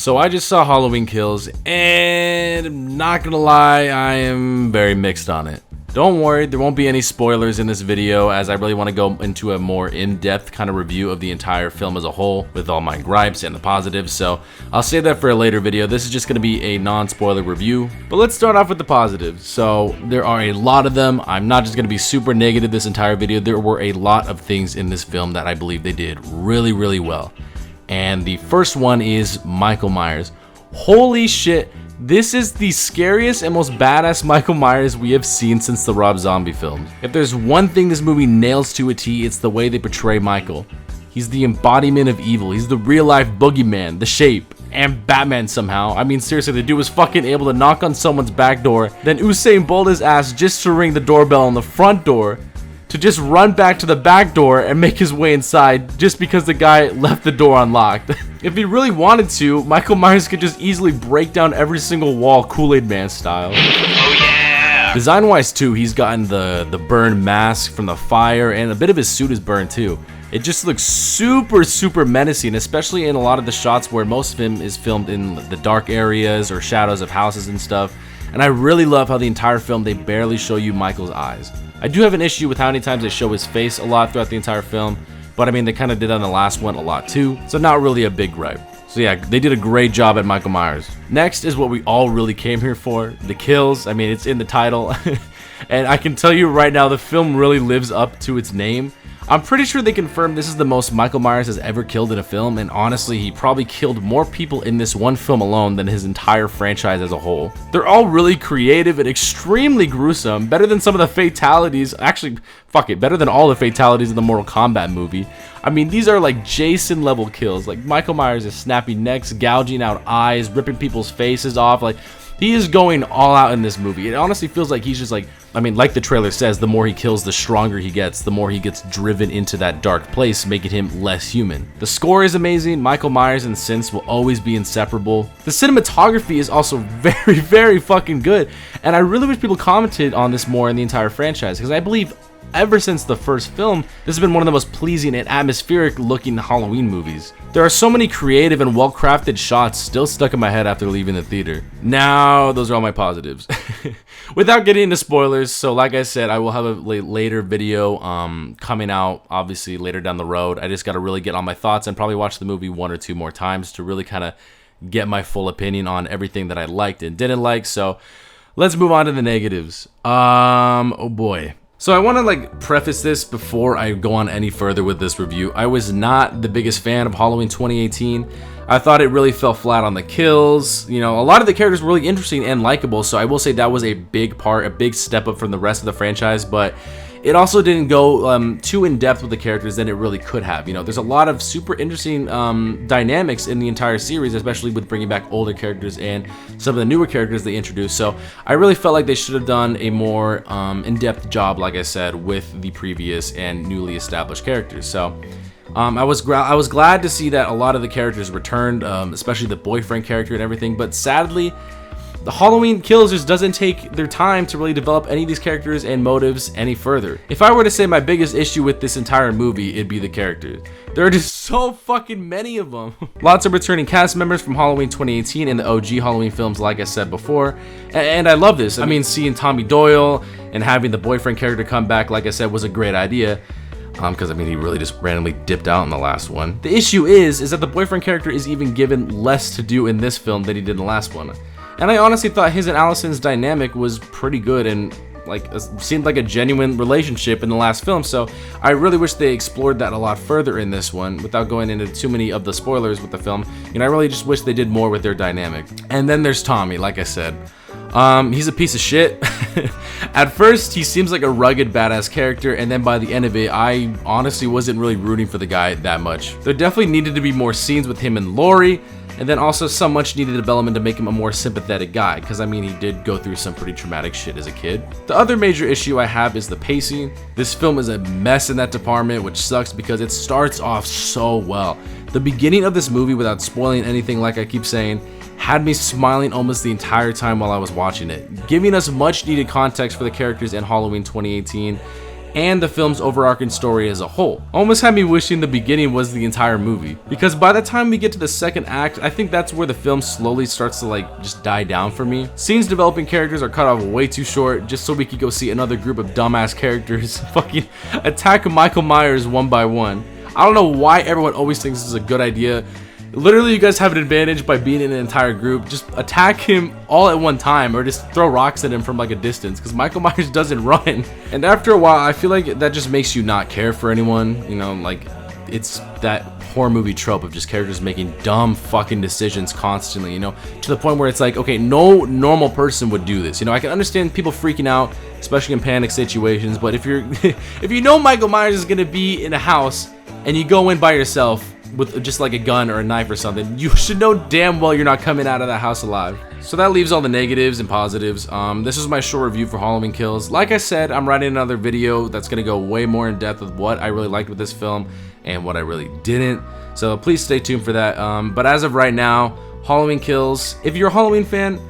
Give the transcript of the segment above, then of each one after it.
So I just saw Halloween Kills, and I'm not gonna lie, I am very mixed on it. Don't worry, there won't be any spoilers in this video, as I really want to go into a more in-depth kind of review of the entire film as a whole, with all my gripes and the positives, so I'll save that for a later video. This is just going to be a non-spoiler review. But let's start off with the positives. So there are a lot of them. I'm not just going to be super negative this entire video. There were a lot of things in this film that I believe they did really, really well. And the first one is Michael Myers. Holy shit. This is the scariest and most badass Michael Myers we have seen since the Rob Zombie films. If there's one thing this movie nails to a T, it's the way they portray Michael. He's the embodiment of evil. He's the real life boogeyman, the Shape, and Batman somehow. I mean, seriously, the dude was fucking able to knock on someone's back door, then Usain Bolt his ass just to ring the doorbell on the front door, to just run back to the back door and make his way inside just because the guy left the door unlocked. If he really wanted to, Michael Myers could just easily break down every single wall Kool-Aid Man style. Oh yeah! Design-wise too, he's gotten the burned mask from the fire, and a bit of his suit is burned too. It just looks super menacing, especially in a lot of the shots where most of him is filmed in the dark areas or shadows of houses and stuff. And I really love how the entire film they barely show you Michael's eyes. I do have an issue with how many times they show his face a lot throughout the entire film, but I mean they kind of did on the last one a lot too, so not really a big gripe. So yeah, they did a great job at Michael Myers. Next is what we all really came here for, the kills. I mean, it's in the title, and I can tell you right now the film really lives up to its name. I'm pretty sure they confirmed this is the most Michael Myers has ever killed in a film, and honestly, he probably killed more people in this one film alone than his entire franchise as a whole. They're all really creative and extremely gruesome, better than some of the fatalities, actually, fuck it, better than all the fatalities in the Mortal Kombat movie. I mean, these are like Jason level kills. Like, Michael Myers is snapping necks, gouging out eyes, ripping people's faces off, like, he is going all out in this movie. It honestly feels like he's just like, I mean, like the trailer says, the more he kills, the stronger he gets, the more he gets driven into that dark place, making him less human. The score is amazing. Michael Myers and synths will always be inseparable. The cinematography is also very fucking good. And I really wish people commented on this more in the entire franchise, because I believe ever since the first film, this has been one of the most pleasing and atmospheric looking Halloween movies. There are so many creative and well-crafted shots still stuck in my head after leaving the theater. Now, those are all my positives. Without getting into spoilers, so like I said, I will have a later video coming out, obviously later down the road. I just got to really get on my thoughts and probably watch the movie 1 or 2 more times to really kind of get my full opinion on everything that I liked and didn't like. So let's move on to the negatives. Oh boy. So I want to like preface this before I go on any further with this review. I was not the biggest fan of Halloween 2018. I thought it really fell flat on the kills. You know, a lot of the characters were really interesting and likable, so I will say that was a big part, a big step up from the rest of the franchise, but it also didn't go too in-depth with the characters than it really could have. You know, there's a lot of super interesting dynamics in the entire series, especially with bringing back older characters and some of the newer characters they introduced. So I really felt like they should have done a more in-depth job, like I said, with the previous and newly established characters. So I was glad to see that a lot of the characters returned, especially the boyfriend character and everything, but sadly, the Halloween Kills just doesn't take their time to really develop any of these characters and motives any further. If I were to say my biggest issue with this entire movie, it'd be the characters. There are just so fucking many of them. Lots of returning cast members from Halloween 2018 and the OG Halloween films, like I said before. And I love this. I mean, seeing Tommy Doyle and having the boyfriend character come back, like I said, was a great idea. Because I mean, he really just randomly dipped out in the last one. The issue is that the boyfriend character is even given less to do in this film than he did in the last one. And I honestly thought his and Allison's dynamic was pretty good and like seemed like a genuine relationship in the last film. So I really wish they explored that a lot further in this one without going into too many of the spoilers with the film. You know, I really just wish they did more with their dynamic. And then there's Tommy, like I said. He's a piece of shit. At first, he seems like a rugged, badass character, and then by the end of it, I honestly wasn't really rooting for the guy that much. There definitely needed to be more scenes with him and Laurie, and then also some much needed development to make him a more sympathetic guy, because I mean, he did go through some pretty traumatic shit as a kid. The other major issue I have is the pacing. This film is a mess in that department, which sucks because it starts off so well. The beginning of this movie, without spoiling anything like I keep saying, had me smiling almost the entire time while I was watching it, giving us much needed context for the characters in Halloween 2018. and the film's overarching story as a whole. Almost had me wishing the beginning was the entire movie, because by the time we get to the second act, I think that's where the film slowly starts to like just die down for me. Scenes developing characters are cut off way too short just so we could go see another group of dumbass characters fucking attack Michael Myers one by one. I don't know why everyone always thinks this is a good idea. Literally, you guys have an advantage by being in an entire group. Just attack him all at one time, or just throw rocks at him from like a distance, because Michael Myers doesn't run. And after a while, I feel like that just makes you not care for anyone. You know, like, it's that horror movie trope of just characters making dumb fucking decisions constantly, you know, to the point where it's like, okay, no normal person would do this. You know, I can understand people freaking out, especially in panic situations, but if you're if you know Michael Myers is gonna be in a house and you go in by yourself with just like a gun or a knife or something, you should know damn well you're not coming out of that house alive. So that leaves all the negatives and positives. This is my short review for Halloween Kills. Like I said, I'm writing another video that's gonna go way more in depth with what I really liked with this film and what I really didn't. So please stay tuned for that. But as of right now, Halloween Kills, if you're a Halloween fan,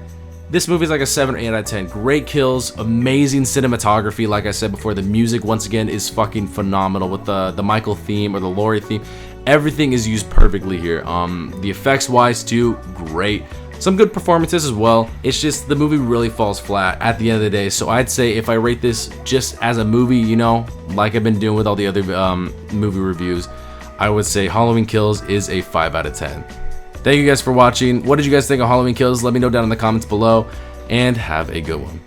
this movie is like a 7 or 8 out of 10. Great kills, amazing cinematography. Like I said before, the music once again is fucking phenomenal with the Michael theme or the Laurie theme. Everything is used perfectly here. The effects wise too, great. Some good performances as well. It's just the movie really falls flat at the end of the day. So I'd say if I rate this just as a movie, you know, like I've been doing with all the other movie reviews, I would say Halloween Kills is a 5 out of 10. Thank you guys for watching. What did you guys think of Halloween Kills? Let me know down in the comments below, and have a good one.